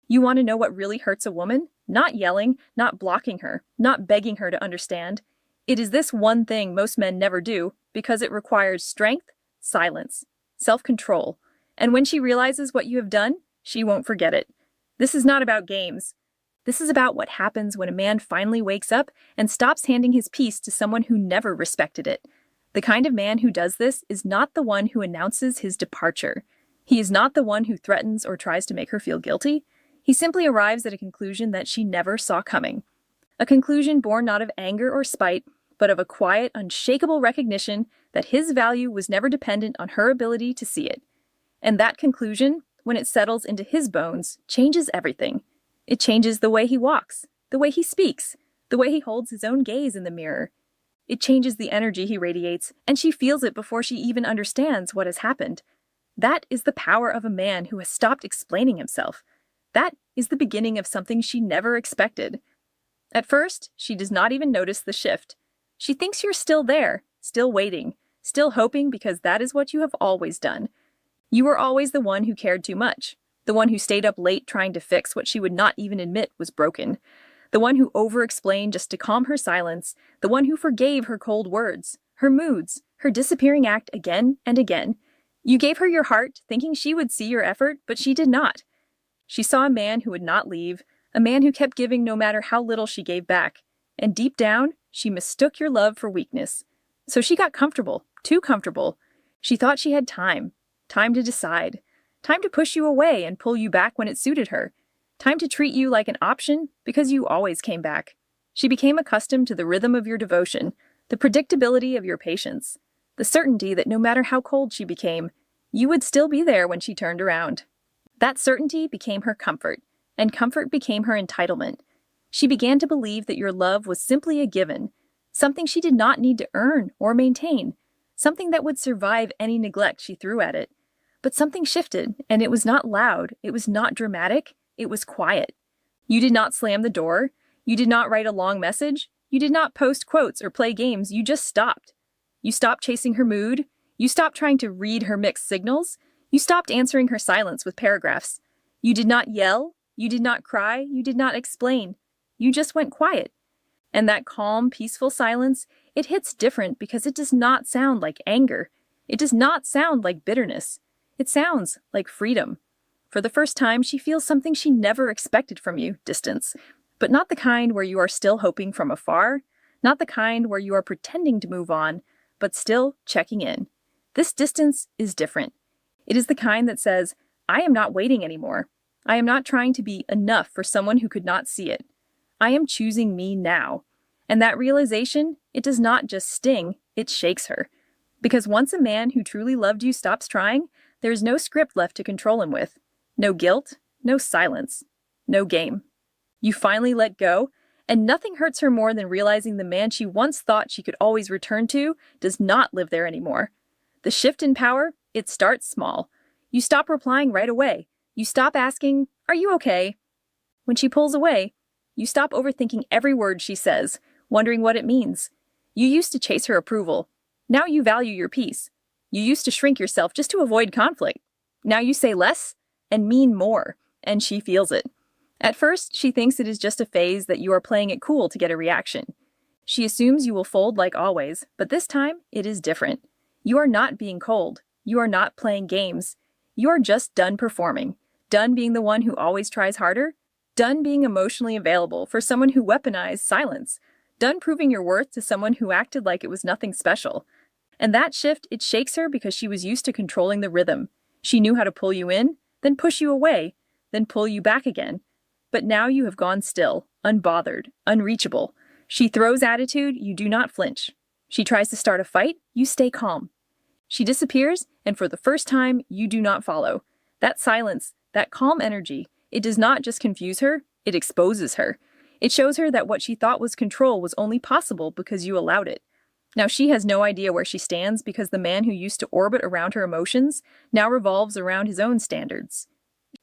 You want to know what really hurts a woman? Not yelling, not blocking her, not begging her to understand. It is this one thing most men never do because it requires strength, silence, self-control. And when she realizes what you have done, she won't forget it. This is not about games. This is about what happens when a man finally wakes up and stops handing his peace to someone who never respected it. The kind of man who does this is not the one who announces his departure. He is not the one who threatens or tries to make her feel guilty. He simply arrives at a conclusion that she never saw coming. A conclusion born not of anger or spite, but of a quiet, unshakable recognition that his value was never dependent on her ability to see it. And that conclusion, when it settles into his bones, changes everything. It changes the way he walks, the way he speaks, the way he holds his own gaze in the mirror. It changes the energy he radiates, and she feels it before she even understands what has happened. That is the power of a man who has stopped explaining himself. That is the beginning of something she never expected. At first, she does not even notice the shift. She thinks you're still there, still waiting, still hoping because that is what you have always done. You were always the one who cared too much, the one who stayed up late trying to fix what she would not even admit was broken, the one who over-explained just to calm her silence, the one who forgave her cold words, her moods, her disappearing act again and again. You gave her your heart, thinking she would see your effort, but she did not. She saw a man who would not leave, a man who kept giving no matter how little she gave back, and deep down, she mistook your love for weakness. So she got comfortable, too comfortable. She thought she had time to decide, time to push you away and pull you back when it suited her, time to treat you like an option because you always came back. She became accustomed to the rhythm of your devotion, the predictability of your patience, the certainty that no matter how cold she became, you would still be there when she turned around. That certainty became her comfort, and comfort became her entitlement. She began to believe that your love was simply a given, something she did not need to earn or maintain, something that would survive any neglect she threw at it. But something shifted, and it was not loud, it was not dramatic, it was quiet. You did not slam the door, you did not write a long message, you did not post quotes or play games, you just stopped. You stopped chasing her mood, you stopped trying to read her mixed signals, you stopped answering her silence with paragraphs. You did not yell, you did not cry, you did not explain. You just went quiet. And that calm, peaceful silence, it hits different because it does not sound like anger. It does not sound like bitterness. It sounds like freedom. For the first time, she feels something she never expected from you, distance. But not the kind where you are still hoping from afar, not the kind where you are pretending to move on, but still checking in. This distance is different. It is the kind that says, I am not waiting anymore. I am not trying to be enough for someone who could not see it. I am choosing me now. And that realization, it does not just sting, it shakes her. Because once a man who truly loved you stops trying, there is no script left to control him with. No guilt, no silence, no game. You finally let go, and nothing hurts her more than realizing the man she once thought she could always return to does not live there anymore. The shift in power, it starts small. You stop replying right away. You stop asking, "Are you okay?" When she pulls away, you stop overthinking every word she says, wondering what it means. You used to chase her approval. Now you value your peace. You used to shrink yourself just to avoid conflict. Now you say less and mean more, and she feels it. At first, she thinks it is just a phase that you are playing it cool to get a reaction. She assumes you will fold like always, but this time, it is different. You are not being cold. You are not playing games. You are just done performing, done being the one who always tries harder, done being emotionally available for someone who weaponized silence, done proving your worth to someone who acted like it was nothing special. And that shift, it shakes her because she was used to controlling the rhythm. She knew how to pull you in, then push you away, then pull you back again. But now you have gone still, unbothered, unreachable. She throws attitude, you do not flinch. She tries to start a fight, you stay calm. She disappears, and for the first time, you do not follow. That silence, that calm energy, it does not just confuse her, it exposes her. It shows her that what she thought was control was only possible because you allowed it. Now she has no idea where she stands because the man who used to orbit around her emotions now revolves around his own standards.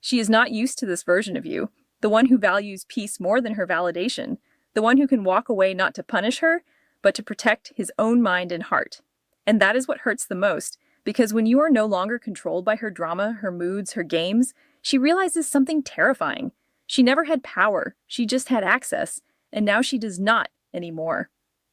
She is not used to this version of you, the one who values peace more than her validation, the one who can walk away not to punish her, but to protect his own mind and heart. And that is what hurts the most, because when you are no longer controlled by her drama, her moods, her games, she realizes something terrifying. She never had power, she just had access, and now she does not anymore.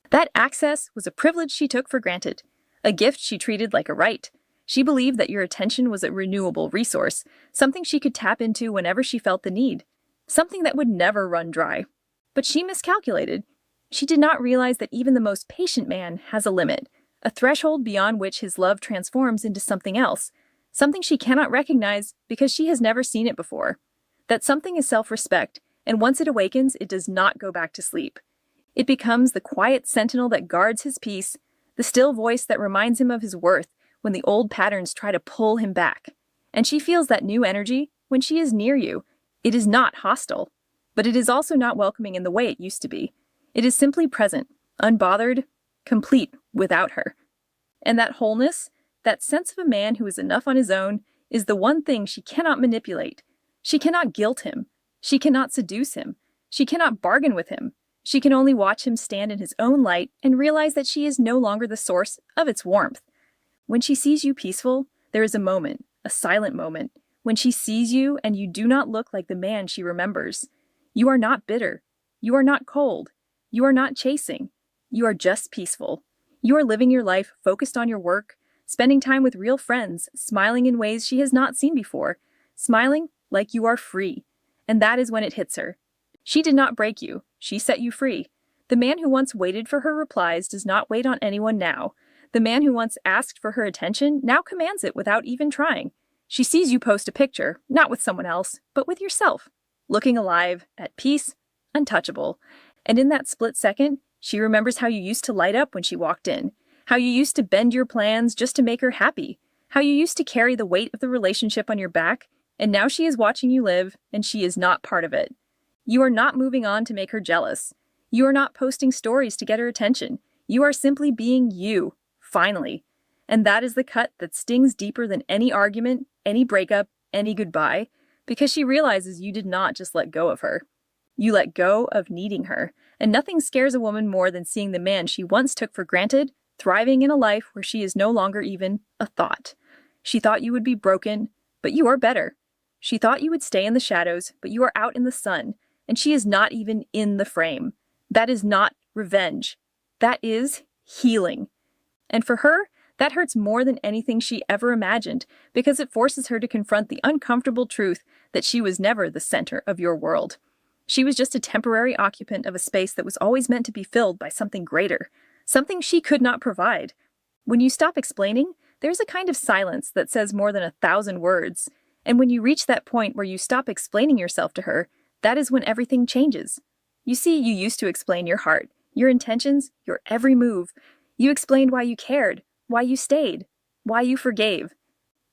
That access was a privilege she took for granted, a gift she treated like a right. She believed that your attention was a renewable resource, something she could tap into whenever she felt the need, something that would never run dry. But she miscalculated. She did not realize that even the most patient man has a limit, a threshold beyond which his love transforms into something else, something she cannot recognize because she has never seen it before. That something is self-respect, and once it awakens, it does not go back to sleep. It becomes the quiet sentinel that guards his peace, the still voice that reminds him of his worth when the old patterns try to pull him back. And she feels that new energy when she is near you. It is not hostile, but it is also not welcoming in the way it used to be. It is simply present, unbothered, complete without her. And that wholeness, that sense of a man who is enough on his own, is the one thing she cannot manipulate. She cannot guilt him. She cannot seduce him. She cannot bargain with him. She can only watch him stand in his own light and realize that she is no longer the source of its warmth. When she sees you peaceful, there is a moment, a silent moment, when she sees you and you do not look like the man she remembers. You are not bitter. You are not cold. You are not chasing. You are just peaceful. You are living your life focused on your work, spending time with real friends, smiling in ways she has not seen before, smiling like you are free. And that is when it hits her. She did not break you. She set you free. The man who once waited for her replies does not wait on anyone now. The man who once asked for her attention now commands it without even trying. She sees you post a picture, not with someone else, but with yourself, looking alive, at peace, untouchable. And in that split second, she remembers how you used to light up when she walked in, how you used to bend your plans just to make her happy, how you used to carry the weight of the relationship on your back, and now she is watching you live, and she is not part of it. You are not moving on to make her jealous. You are not posting stories to get her attention. You are simply being you, finally. And that is the cut that stings deeper than any argument, any breakup, any goodbye, because she realizes you did not just let go of her. You let go of needing her, and nothing scares a woman more than seeing the man she once took for granted thriving in a life where she is no longer even a thought. She thought you would be broken, but you are better. She thought you would stay in the shadows, but you are out in the sun, and she is not even in the frame. That is not revenge. That is healing. And for her, that hurts more than anything she ever imagined, because it forces her to confront the uncomfortable truth that she was never the center of your world. She was just a temporary occupant of a space that was always meant to be filled by something greater, something she could not provide. When you stop explaining, there's a kind of silence that says more than 1,000 words. And when you reach that point where you stop explaining yourself to her, that is when everything changes. You see, you used to explain your heart, your intentions, your every move. You explained why you cared, why you stayed, why you forgave.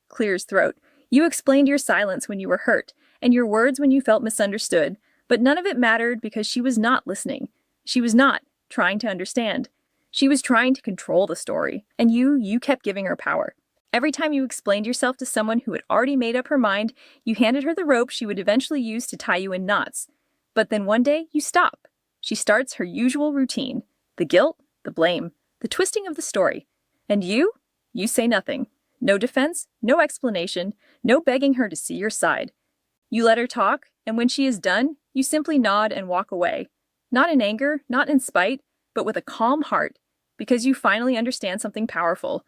Clears throat. You explained your silence when you were hurt, and your words when you felt misunderstood, but none of it mattered because she was not listening. She was not trying to understand. She was trying to control the story, and you kept giving her power. Every time you explained yourself to someone who had already made up her mind, you handed her the rope she would eventually use to tie you in knots. But then one day, you stop. She starts her usual routine. The guilt, the blame, the twisting of the story. And you say nothing. No defense, no explanation, no begging her to see your side. You let her talk, and when she is done, you simply nod and walk away. Not in anger, not in spite, but with a calm heart, because you finally understand something powerful.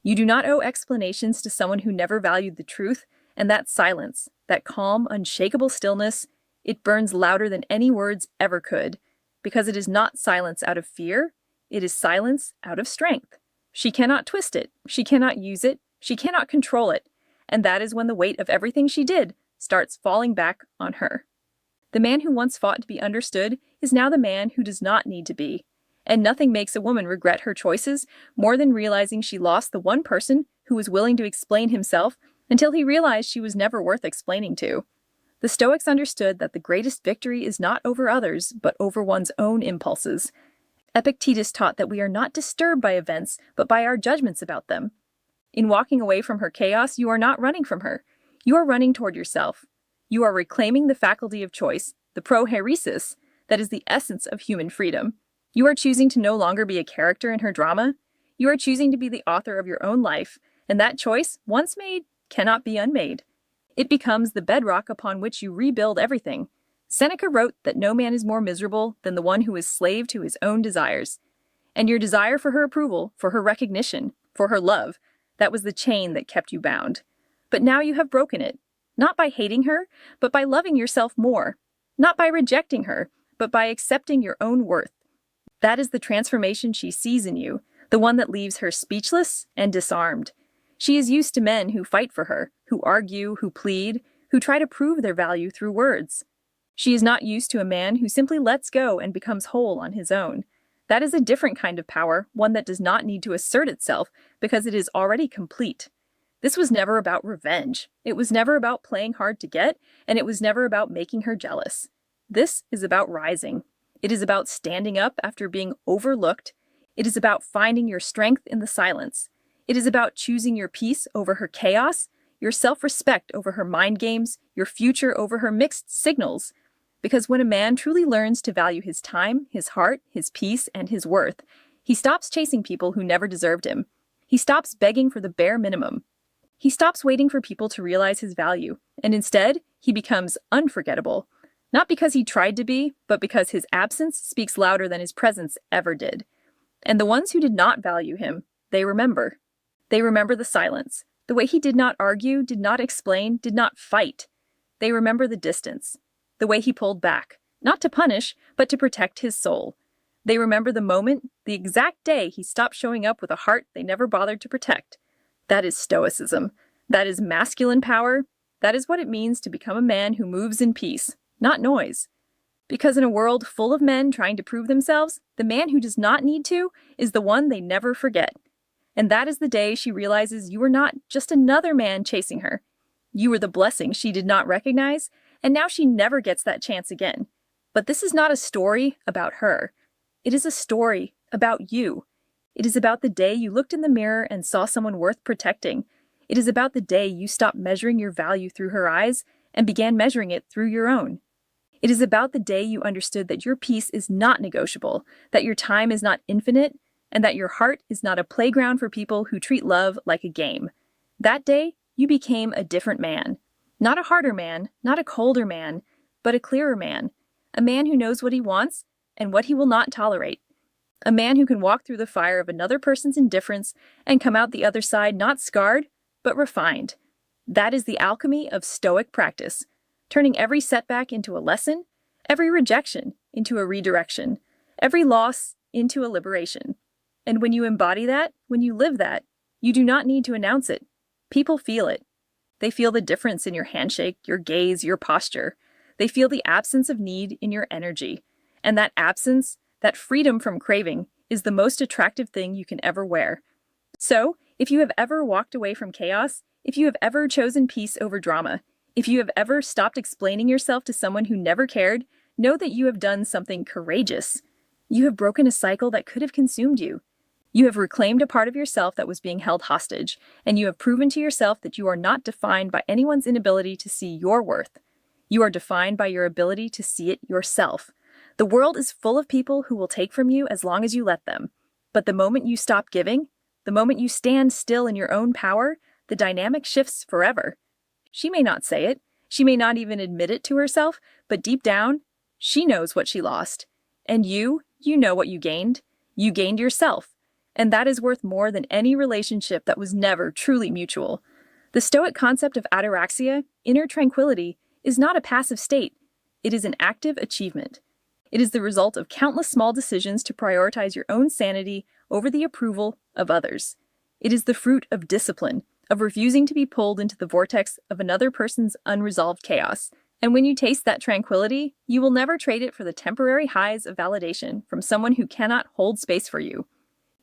You do not owe explanations to someone who never valued the truth, and that silence, that calm, unshakable stillness, it burns louder than any words ever could, because it is not silence out of fear, it is silence out of strength. She cannot twist it, she cannot use it, she cannot control it, and that is when the weight of everything she did starts falling back on her. The man who once fought to be understood is now the man who does not need to be. And nothing makes a woman regret her choices more than realizing she lost the one person who was willing to explain himself until he realized she was never worth explaining to. The Stoics understood that the greatest victory is not over others, but over one's own impulses. Epictetus taught that we are not disturbed by events, but by our judgments about them. In walking away from her chaos, you are not running from her. You are running toward yourself. You are reclaiming the faculty of choice, the prohairesis, that is the essence of human freedom. You are choosing to no longer be a character in her drama. You are choosing to be the author of your own life, and that choice, once made, cannot be unmade. It becomes the bedrock upon which you rebuild everything. Seneca wrote that no man is more miserable than the one who is slave to his own desires. And your desire for her approval, for her recognition, for her love, that was the chain that kept you bound. But now you have broken it, not by hating her, but by loving yourself more, not by rejecting her, but by accepting your own worth. That is the transformation she sees in you, the one that leaves her speechless and disarmed. She is used to men who fight for her, who argue, who plead, who try to prove their value through words. She is not used to a man who simply lets go and becomes whole on his own. That is a different kind of power, one that does not need to assert itself because it is already complete. This was never about revenge. It was never about playing hard to get, and it was never about making her jealous. This is about rising. It is about standing up after being overlooked. It is about finding your strength in the silence. It is about choosing your peace over her chaos, your self-respect over her mind games, your future over her mixed signals. Because when a man truly learns to value his time, his heart, his peace, and his worth, he stops chasing people who never deserved him. He stops begging for the bare minimum. He stops waiting for people to realize his value, and instead, he becomes unforgettable. Not because he tried to be, but because his absence speaks louder than his presence ever did. And the ones who did not value him, they remember. They remember the silence, the way he did not argue, did not explain, did not fight. They remember the distance, the way he pulled back, not to punish, but to protect his soul. They remember the moment, the exact day he stopped showing up with a heart they never bothered to protect. That is stoicism. That is masculine power. That is what it means to become a man who moves in peace, not noise. Because in a world full of men trying to prove themselves, the man who does not need to is the one they never forget. And that is the day she realizes you are not just another man chasing her. You were the blessing she did not recognize, and now she never gets that chance again. But this is not a story about her. It is a story about you. It is about the day you looked in the mirror and saw someone worth protecting. It is about the day you stopped measuring your value through her eyes and began measuring it through your own. It is about the day you understood that your peace is not negotiable, that your time is not infinite, and that your heart is not a playground for people who treat love like a game. That day, you became a different man. Not a harder man, not a colder man, but a clearer man. A man who knows what he wants and what he will not tolerate. A man who can walk through the fire of another person's indifference and come out the other side not scarred, but refined. That is the alchemy of stoic practice, turning every setback into a lesson, every rejection into a redirection, every loss into a liberation. And when you embody that, when you live that, you do not need to announce it. People feel it. They feel the difference in your handshake, your gaze, your posture. They feel the absence of need in your energy. And that absence, that freedom from craving, is the most attractive thing you can ever wear. So, if you have ever walked away from chaos, if you have ever chosen peace over drama, if you have ever stopped explaining yourself to someone who never cared, know that you have done something courageous. You have broken a cycle that could have consumed you. You have reclaimed a part of yourself that was being held hostage, and you have proven to yourself that you are not defined by anyone's inability to see your worth. You are defined by your ability to see it yourself. The world is full of people who will take from you as long as you let them. But the moment you stop giving, the moment you stand still in your own power, the dynamic shifts forever. She may not say it, she may not even admit it to herself, but deep down, she knows what she lost. And you know what you gained. You gained yourself. And that is worth more than any relationship that was never truly mutual. The Stoic concept of ataraxia, inner tranquility, is not a passive state. It is an active achievement. It is the result of countless small decisions to prioritize your own sanity over the approval of others. It is the fruit of discipline, of refusing to be pulled into the vortex of another person's unresolved chaos. And when you taste that tranquility, you will never trade it for the temporary highs of validation from someone who cannot hold space for you.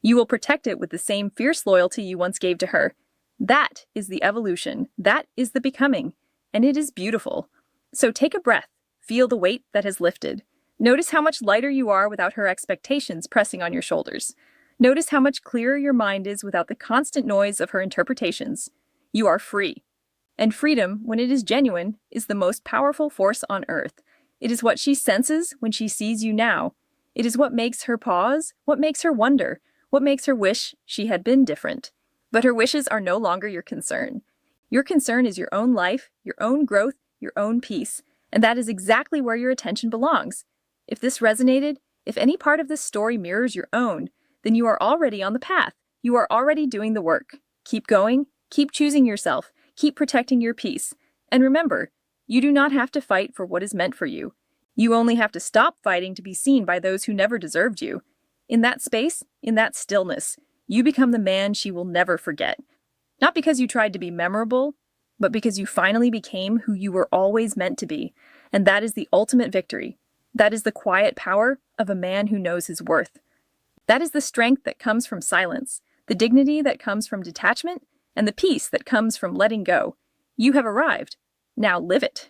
You will protect it with the same fierce loyalty you once gave to her. That is the evolution. That is the becoming. And it is beautiful. So take a breath. Feel the weight that has lifted. Notice how much lighter you are without her expectations pressing on your shoulders. Notice how much clearer your mind is without the constant noise of her interpretations. You are free. And freedom, when it is genuine, is the most powerful force on earth. It is what she senses when she sees you now. It is what makes her pause, what makes her wonder, what makes her wish she had been different. But her wishes are no longer your concern. Your concern is your own life, your own growth, your own peace. And that is exactly where your attention belongs. If this resonated, if any part of this story mirrors your own, then you are already on the path. You are already doing the work. Keep going, keep choosing yourself, keep protecting your peace. And remember, you do not have to fight for what is meant for you. You only have to stop fighting to be seen by those who never deserved you. In that space, in that stillness, you become the man she will never forget. Not because you tried to be memorable, but because you finally became who you were always meant to be. And that is the ultimate victory. That is the quiet power of a man who knows his worth. That is the strength that comes from silence, the dignity that comes from detachment, and the peace that comes from letting go. You have arrived. Now live it.